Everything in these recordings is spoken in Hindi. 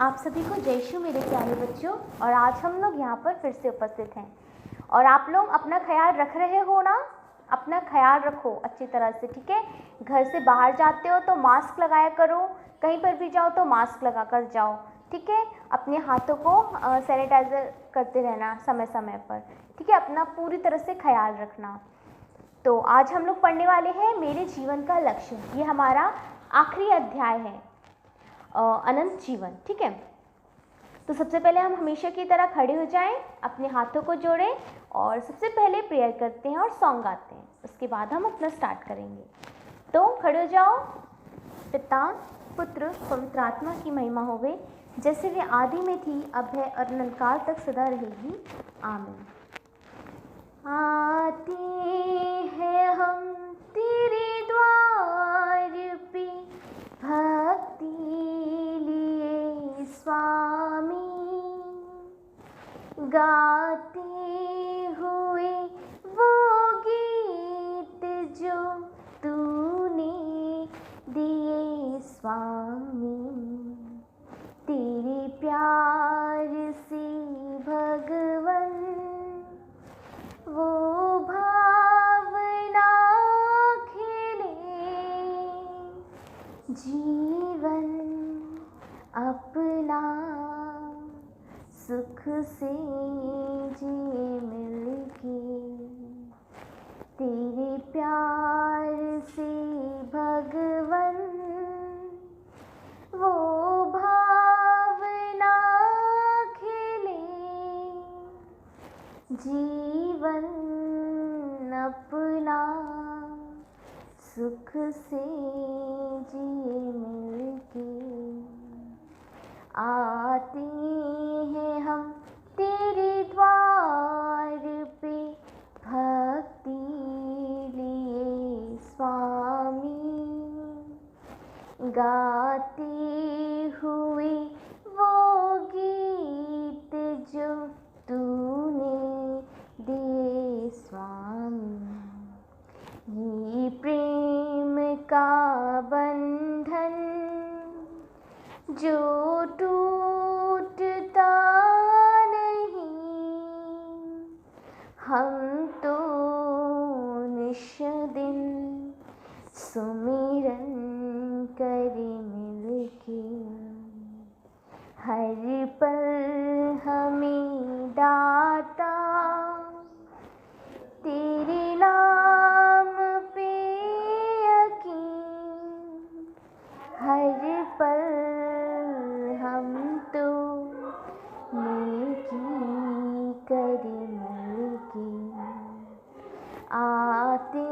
आप सभी को जय श्री मेरे प्यारे बच्चों। और आज हम लोग यहाँ पर फिर से उपस्थित हैं और आप लोग अपना ख्याल रख रहे हो ना। अपना ख्याल रखो अच्छी तरह से, ठीक है। घर से बाहर जाते हो तो मास्क लगाया करो, कहीं पर भी जाओ तो मास्क लगा कर जाओ, ठीक है। अपने हाथों को सैनिटाइज़र करते रहना समय समय पर, ठीक है। अपना पूरी तरह से ख्याल रखना। तो आज हम लोग पढ़ने वाले हैं मेरे जीवन का लक्ष्य। ये हमारा आखिरी अध्याय है, अनंत जीवन, ठीक है। तो सबसे पहले हम हमेशा की तरह खड़े हो जाएं, अपने हाथों को जोड़ें और सबसे पहले प्रेयर करते हैं और सॉन्ग गाते हैं। उसके बाद हम अपना स्टार्ट करेंगे। तो खड़े हो जाओ। पिता पुत्र पवित्र आत्मा की महिमा होवे, जैसे वे आदि में थी, अब है और अनंत काल तक सदा रहेगी, आमीन। आते हैं हम तेरे द्वार पे भक्ति लिए स्वामी, गाते हुए वो गीत जो तूने दिए स्वामी। तेरे प्यार से भगवन वो भावना खिले, जीवन अपना सुख से जिए मिलके। तेरे प्यार से भगवन वो भावना खिले, जीवन अपना सुख से जिए मिलके। आते हैं हम तेरे द्वार पे भक्ति लिए स्वामी, गाते हुए वो गीत जो तूने दिए स्वामी। ये प्रेम का बंधन जो टूटता नहीं, हम तो निश दिन सुमिरन करे मिलके। हर पल हमें दाता तेरे नाम पे यकीन, हर पल हम तो नेकी करे मिलके। आते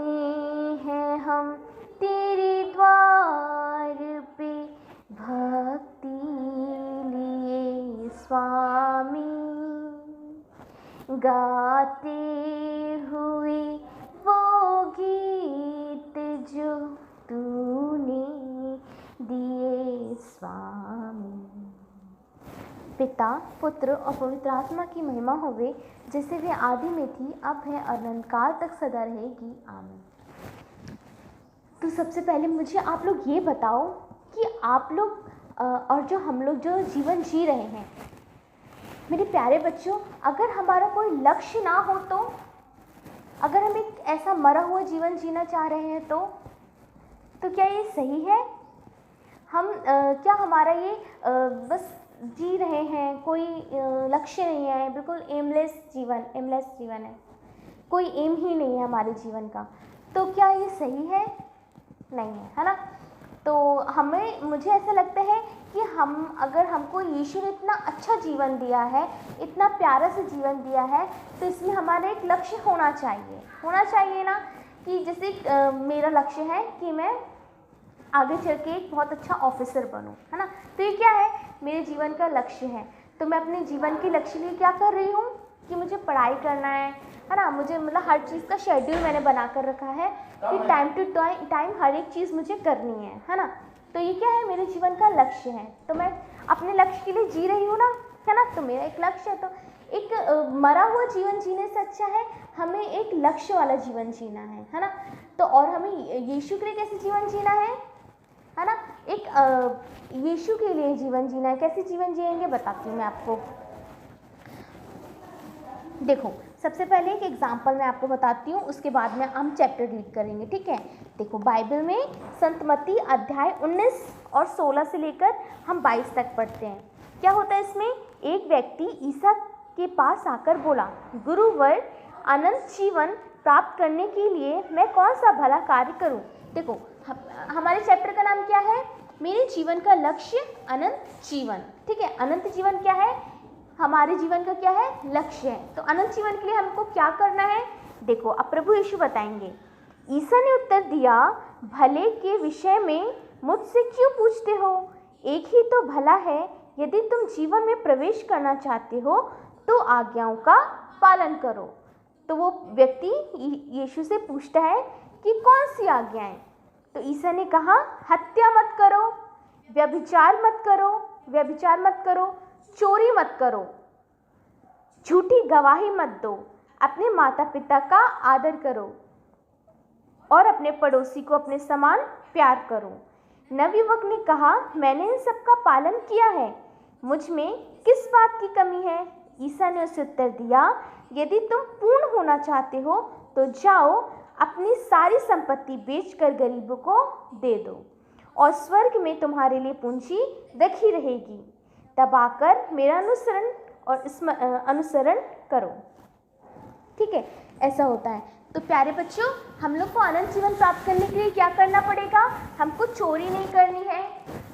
हैं हम तेरे द्वार पे भक्ति लिए स्वामी, गाते हुए वो गीत जो तूने दिए स्वामी। पिता पुत्र और पवित्र आत्मा की महिमा होवे, जैसे वे आदि में थी, अब है और अनंत काल तक सदा रहेगी, आमीन। तो सबसे पहले मुझे आप लोग ये बताओ कि आप लोग और जो हम लोग जो जीवन जी रहे हैं, मेरे प्यारे बच्चों, अगर हमारा कोई लक्ष्य ना हो तो, अगर हम एक ऐसा मरा हुआ जीवन जीना चाह रहे हैं तो क्या ये सही है? हम क्या हमारा ये बस जी रहे हैं, कोई लक्ष्य नहीं है, बिल्कुल एमलेस जीवन है, कोई एम ही नहीं है हमारे जीवन का, तो क्या ये सही है? नहीं है, है ना। तो मुझे ऐसा लगता है कि अगर हमको यीशु ने इतना अच्छा जीवन दिया है, इतना प्यारा सा जीवन दिया है, तो इसमें हमारा एक लक्ष्य होना चाहिए ना। कि जैसे मेरा लक्ष्य है कि मैं आगे चल के एक बहुत अच्छा ऑफिसर बनूं, है ना। तो ये क्या है, मेरे जीवन का लक्ष्य है। तो मैं अपने जीवन के लक्ष्य के लिए क्या कर रही हूँ कि मुझे पढ़ाई करना है ना। मुझे मतलब हर चीज़ का शेड्यूल मैंने बना कर रखा है कि टाइम टू टाइम हर एक चीज़ मुझे करनी है ना। तो ये क्या है, मेरे जीवन का लक्ष्य है। तो मैं अपने लक्ष्य के लिए जी रही हूँ ना, है ना। तो मेरा एक लक्ष्य है। तो एक मरा हुआ जीवन जीने से अच्छा है हमें एक लक्ष्य वाला जीवन जीना है ना। तो और हमें यीशु के लिए कैसे जीवन जीना है ना, एक यीशु के लिए जीवन जीना है। कैसे जीवन जिएंगे बताती हूँ मैं आपको। देखो, सबसे पहले एक एग्जाम्पल मैं आपको बताती हूँ, उसके बाद में हम चैप्टर रीड करेंगे, ठीक है। देखो, बाइबल में संत मत्ती अध्याय 19 और 16 से लेकर हम 22 तक पढ़ते हैं। क्या होता है इसमें? एक व्यक्ति ईसा के पास आकर बोला, गुरुवर, अनंत जीवन प्राप्त करने के लिए मैं कौन सा भला कार्य करूं? देखो, हमारे चैप्टर का नाम क्या है? मेरे जीवन का लक्ष्य अनंत जीवन, ठीक है। अनंत जीवन क्या है? हमारे जीवन का क्या है? लक्ष्य है। तो अनंत जीवन के लिए हमको क्या करना है? देखो, अब प्रभु यीशु बताएंगे। ईसा ने उत्तर दिया, भले के विषय में मुझसे क्यों पूछते हो? एक ही तो भला है। यदि तुम जीवन में प्रवेश करना चाहते हो तो आज्ञाओं का पालन करो। तो वो व्यक्ति यीशु से पूछता है कि कौन सी आज्ञाएं? तो ईसा ने कहा, हत्या मत करो, व्यभिचार मत करो, चोरी मत करो, झूठी गवाही मत दो, अपने माता पिता का आदर करो और अपने पड़ोसी को अपने समान प्यार करो। नवयुवक ने कहा, मैंने इन सब का पालन किया है, मुझ में किस बात की कमी है? ईसा ने उसे उत्तर दिया, यदि तुम पूर्ण होना चाहते हो तो जाओ, अपनी सारी संपत्ति बेचकर गरीबों को दे दो और स्वर्ग में तुम्हारे लिए पूंजी रखी रहेगी। तब आकर मेरा अनुसरण करो। ठीक है, ऐसा होता है। तो प्यारे बच्चों, हम लोग को अनंत जीवन प्राप्त करने के लिए क्या करना पड़ेगा? हमको चोरी नहीं करनी है,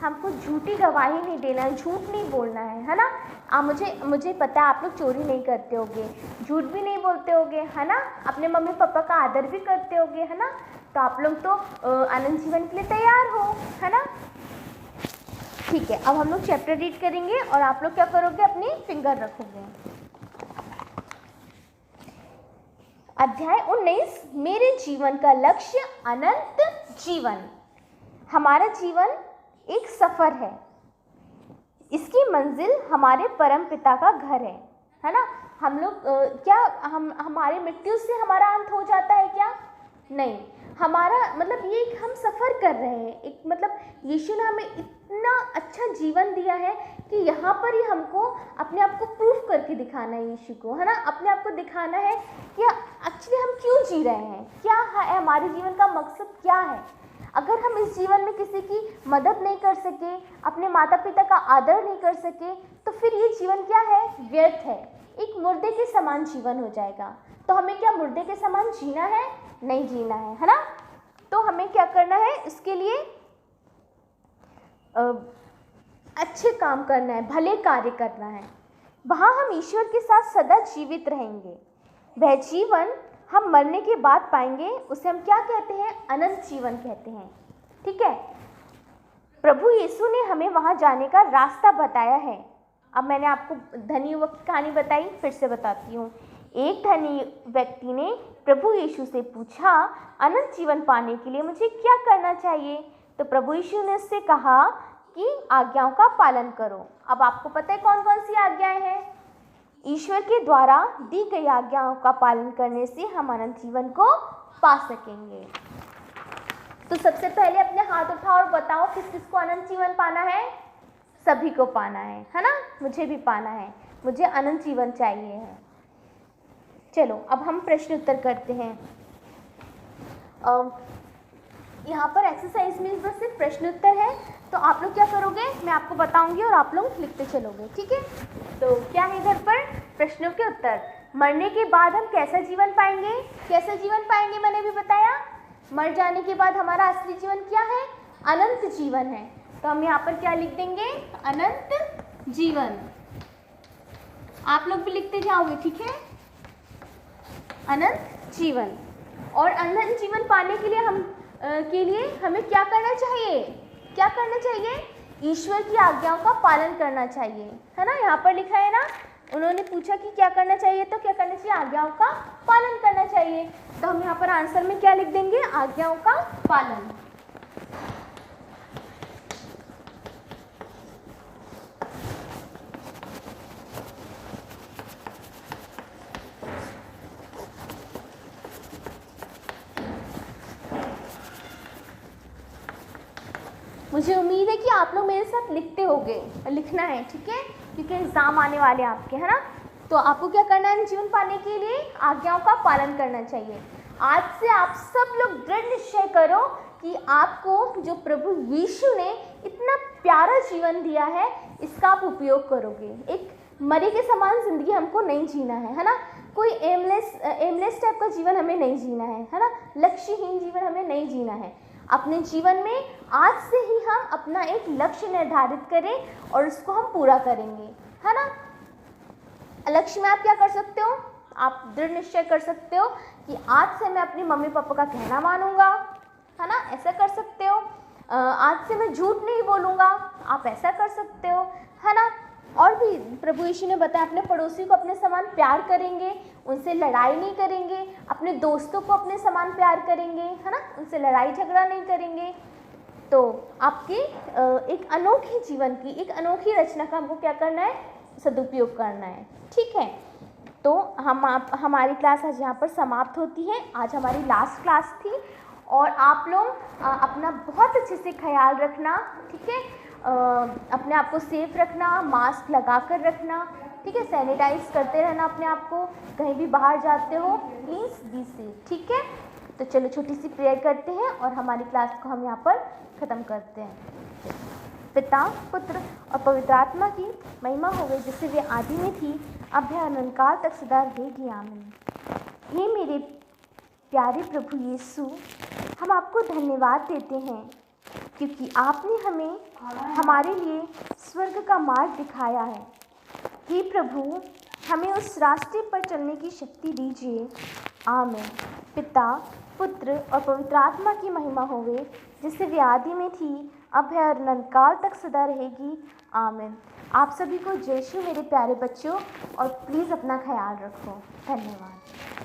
हमको झूठी गवाही नहीं देना है, झूठ नहीं बोलना है ना। मुझे पता है आप लोग चोरी नहीं करते होगे, झूठ भी नहीं बोलते होगे, है ना। अपने मम्मी पापा का आदर भी करते होगे, है ना। तो आप लोग तो अनंत जीवन के लिए तैयार हो, है ना। ठीक है, अब हम लोग चैप्टर रीड करेंगे और आप लोग क्या करोगे? अपनी फिंगर रखोगे। अध्याय 19, मेरे जीवन का लक्ष्य अनंत जीवन। हमारा जीवन एक सफर है, इसकी मंजिल हमारे परम पिता का घर है ना। हम लोग हमारे मृत्यु से हमारा अंत हो जाता है क्या? नहीं, हमारा मतलब ये एक हम सफ़र कर रहे हैं। एक मतलब यीशु ने हमें इतना अच्छा जीवन दिया है कि यहाँ पर ही हमको अपने आप को प्रूफ करके दिखाना है यीशु को, है ना। अपने आप को दिखाना है कि एक्चुअली हम क्यों जी रहे हैं, क्या है हमारे जीवन का मकसद, क्या है। अगर हम इस जीवन में किसी की मदद नहीं कर सके, अपने माता पिता का आदर नहीं कर सके, तो फिर ये जीवन क्या है? व्यर्थ है, एक मुर्दे के समान जीवन हो जाएगा। तो हमें क्या मुर्दे के समान जीना है? नहीं जीना है ना। तो हमें क्या करना है? इसके लिए अच्छे काम करना है, भले कार्य करना है। वहाँ हम ईश्वर के साथ सदा जीवित रहेंगे। वह जीवन हम मरने के बाद पाएंगे, उसे हम क्या कहते हैं? अनंत जीवन कहते हैं। ठीक है, प्रभु यीशु ने हमें वहाँ जाने का रास्ता बताया है। अब मैंने आपको धनी युवक की कहानी बताई, फिर से बताती हूँ। एक धनी व्यक्ति ने प्रभु यीशु से पूछा, अनंत जीवन पाने के लिए मुझे क्या करना चाहिए? तो प्रभु यीशु ने उससे कहा कि आज्ञाओं का पालन करो। अब आपको पता है कौन कौन सी आज्ञाएं हैं? ईश्वर के द्वारा दी गई आज्ञाओं का पालन करने से हम अनंत जीवन को पा सकेंगे। तो सबसे पहले अपने हाथ उठाओ और बताओ किस किस को अनंत जीवन पाना है? सभी को पाना है ना। मुझे भी पाना है, मुझे अनंत जीवन चाहिए है। चलो अब हम प्रश्न उत्तर करते हैं। यहाँ पर एक्सरसाइज में बस सिर्फ प्रश्न उत्तर है, तो आप लोग क्या करोगे? मैं आपको बताऊंगी और आप लोग लिखते चलोगे, ठीक है। तो क्या है इधर पर? प्रश्नों के उत्तर। मरने के बाद हम कैसा जीवन पाएंगे? कैसा जीवन पाएंगे मैंने भी बताया। मर जाने के बाद हमारा असली जीवन क्या है? अनंत जीवन है। तो हम यहाँ पर क्या लिख देंगे? अनंत जीवन। आप लोग भी लिखते जाओगे, ठीक है। अनंत जीवन। और अनंत जीवन पाने के लिए हमें क्या करना चाहिए? क्या करना चाहिए? ईश्वर की आज्ञाओं का पालन करना चाहिए, है ना। यहाँ पर लिखा है ना, उन्होंने पूछा कि क्या करना चाहिए, तो क्या करना चाहिए? आज्ञाओं का पालन करना चाहिए। तो हम यहाँ पर आंसर में क्या लिख देंगे? आज्ञाओं का पालन। मुझे उम्मीद है कि आप लोग मेरे साथ लिखते होंगे, लिखना है, ठीक है, क्योंकि एग्ज़ाम आने वाले हैं आपके, है ना। तो आपको क्या करना है, जीवन पाने के लिए आज्ञाओं का पालन करना चाहिए। आज से आप सब लोग दृढ़ निश्चय करो कि आपको जो प्रभु यीशु ने इतना प्यारा जीवन दिया है, इसका आप उपयोग करोगे। एक मरे के समान ज़िंदगी हमको नहीं जीना है ना। कोई एमलेस टाइप का जीवन हमें नहीं जीना है ना। लक्ष्यहीन जीवन हमें नहीं जीना है। अपने जीवन में आज से ही हम अपना एक लक्ष्य निर्धारित करें और उसको हम पूरा करेंगे, है ना। लक्ष्य में आप क्या कर सकते हो, आप दृढ़ निश्चय कर सकते हो कि आज से मैं अपनी मम्मी पापा का कहना मानूंगा, है ना, ऐसा कर सकते हो। आज से मैं झूठ नहीं बोलूँगा, आप ऐसा कर सकते हो, है ना। और भी प्रभु यीशु ने बताया अपने पड़ोसी को अपने समान प्यार करेंगे, उनसे लड़ाई नहीं करेंगे, अपने दोस्तों को अपने समान प्यार करेंगे, है ना, उनसे लड़ाई झगड़ा नहीं करेंगे। तो आपकी एक अनोखी जीवन की एक अनोखी रचना का हमको क्या करना है, सदुपयोग करना है, ठीक है। तो हमारी क्लास आज यहाँ पर समाप्त होती है। आज हमारी लास्ट क्लास थी और आप लोग अपना बहुत अच्छे से ख्याल रखना, ठीक है। अपने आप को सेफ रखना, मास्क लगा कर रखना, ठीक है, सैनिटाइज करते रहना अपने आप को। कहीं भी बाहर जाते हो प्लीज़ बी सेफ, ठीक है। तो चलो छोटी सी प्रेयर करते हैं और हमारी क्लास को हम यहाँ पर ख़त्म करते हैं। पिता, पुत्र और पवित्र आत्मा की महिमा हो गई, जिससे वे आदि में थी, अब है अनंत काल तक सदा रहेगी, आमीन। हे मेरे प्यारे प्रभु यीशु, हम आपको धन्यवाद देते हैं क्योंकि आपने हमें हमारे लिए स्वर्ग का मार्ग दिखाया है। हे प्रभु, हमें उस रास्ते पर चलने की शक्ति दीजिए, आमीन। पिता, पुत्र और पवित्र आत्मा की महिमा होवे, जिससे वे आदि में थी, अब है और अनंत काल तक सदा रहेगी, आमीन। आप सभी को जय श्री मेरे प्यारे बच्चों, और प्लीज़ अपना ख्याल रखो। धन्यवाद।